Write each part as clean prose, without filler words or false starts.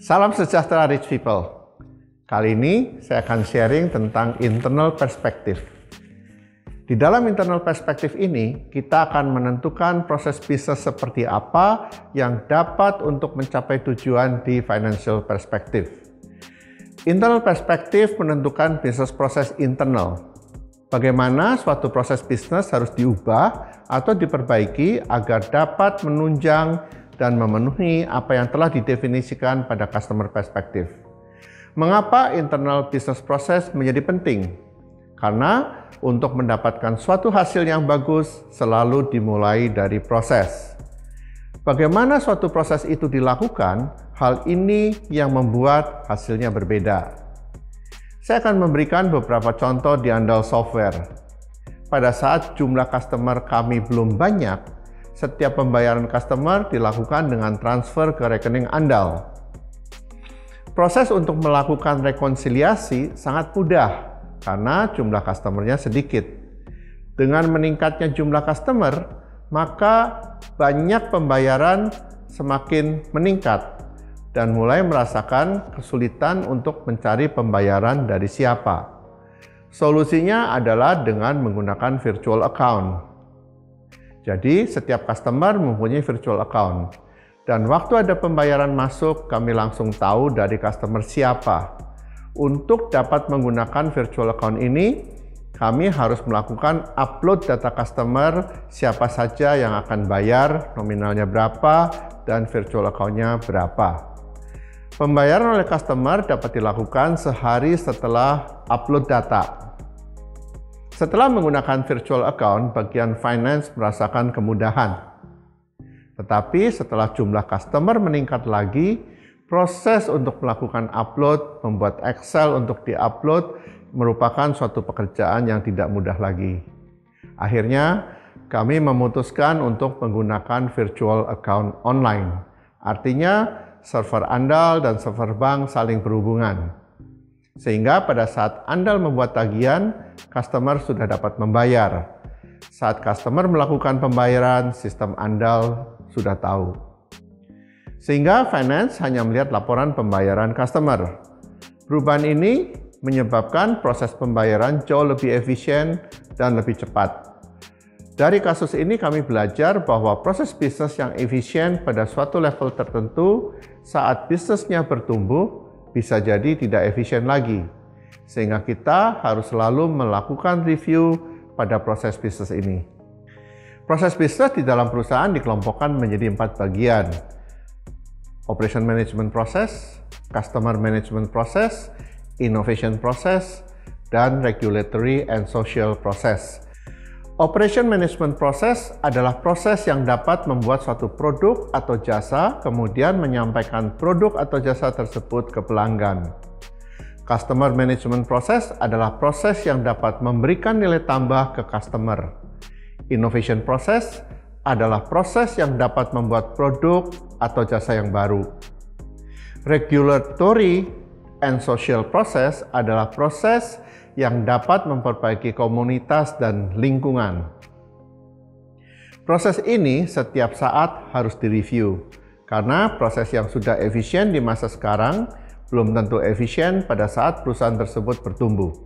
Salam sejahtera Rich People. Kali ini saya akan sharing tentang internal perspective. Di dalam internal perspective ini, kita akan menentukan proses bisnis seperti apa yang dapat untuk mencapai tujuan di financial perspective. Internal perspective menentukan bisnis proses internal. Bagaimana suatu proses bisnis harus diubah atau diperbaiki agar dapat menunjang dan memenuhi apa yang telah didefinisikan pada customer perspective. Mengapa internal business process menjadi penting? Karena untuk mendapatkan suatu hasil yang bagus selalu dimulai dari proses. Bagaimana suatu proses itu dilakukan, hal ini yang membuat hasilnya berbeda. Saya akan memberikan beberapa contoh di Andal Software. Pada saat jumlah customer kami belum banyak, setiap pembayaran customer dilakukan dengan transfer ke rekening Andal. Proses untuk melakukan rekonsiliasi sangat mudah karena jumlah customernya sedikit. Dengan meningkatnya jumlah customer, maka banyak pembayaran semakin meningkat dan mulai merasakan kesulitan untuk mencari pembayaran dari siapa. Solusinya adalah dengan menggunakan virtual account. Jadi, setiap customer mempunyai virtual account. Dan waktu ada pembayaran masuk, kami langsung tahu dari customer siapa. Untuk dapat menggunakan virtual account ini, kami harus melakukan upload data customer, siapa saja yang akan bayar, nominalnya berapa, dan virtual account-nya berapa. Pembayaran oleh customer dapat dilakukan sehari setelah upload data. Setelah menggunakan virtual account, bagian finance merasakan kemudahan. Tetapi setelah jumlah customer meningkat lagi, proses untuk melakukan upload, membuat Excel untuk di-upload, merupakan suatu pekerjaan yang tidak mudah lagi. Akhirnya, kami memutuskan untuk menggunakan virtual account online. Artinya, server Andal dan server bank saling berhubungan. Sehingga pada saat Andal membuat tagihan, customer sudah dapat membayar. Saat customer melakukan pembayaran, sistem Andal sudah tahu. Sehingga finance hanya melihat laporan pembayaran customer. Perubahan ini menyebabkan proses pembayaran jauh lebih efisien dan lebih cepat. Dari kasus ini kami belajar bahwa proses bisnis yang efisien pada suatu level tertentu saat bisnisnya bertumbuh bisa jadi tidak efisien lagi. Sehingga kita harus selalu melakukan review pada proses bisnis ini. Proses bisnis di dalam perusahaan dikelompokkan menjadi 4 bagian. Operation Management Process, Customer Management Process, Innovation Process, dan Regulatory and Social Process. Operation Management Process adalah proses yang dapat membuat suatu produk atau jasa, kemudian menyampaikan produk atau jasa tersebut ke pelanggan. Customer Management Process adalah proses yang dapat memberikan nilai tambah ke customer. Innovation Process adalah proses yang dapat membuat produk atau jasa yang baru. Regulatory and Social Process adalah proses yang dapat memperbaiki komunitas dan lingkungan. Proses ini setiap saat harus direview, karena proses yang sudah efisien di masa sekarang belum tentu efisien pada saat perusahaan tersebut bertumbuh.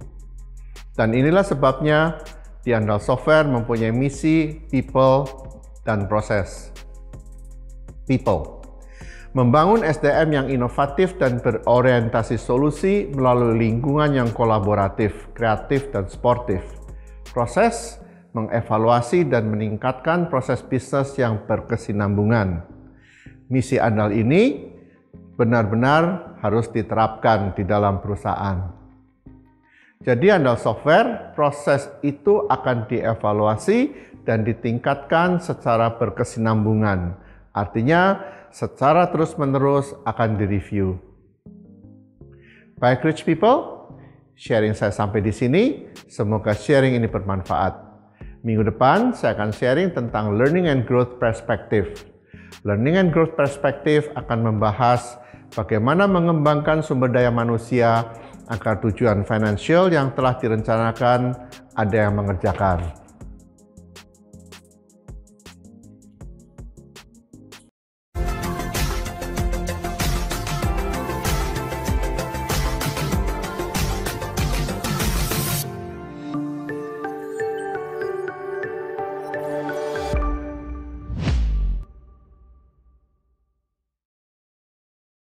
Dan inilah sebabnya di Andal Software mempunyai misi people dan proses. People. Membangun SDM yang inovatif dan berorientasi solusi melalui lingkungan yang kolaboratif, kreatif, dan sportif. Proses, mengevaluasi dan meningkatkan proses bisnis yang berkesinambungan. Misi Andal ini benar-benar harus diterapkan di dalam perusahaan. Jadi Andal Software, proses itu akan dievaluasi dan ditingkatkan secara berkesinambungan. Artinya, secara terus-menerus akan direview. Baik Rich People, sharing saya sampai di sini. Semoga sharing ini bermanfaat. Minggu depan saya akan sharing tentang Learning and Growth Perspective. Learning and Growth Perspective akan membahas bagaimana mengembangkan sumber daya manusia agar tujuan finansial yang telah direncanakan ada yang mengerjakan.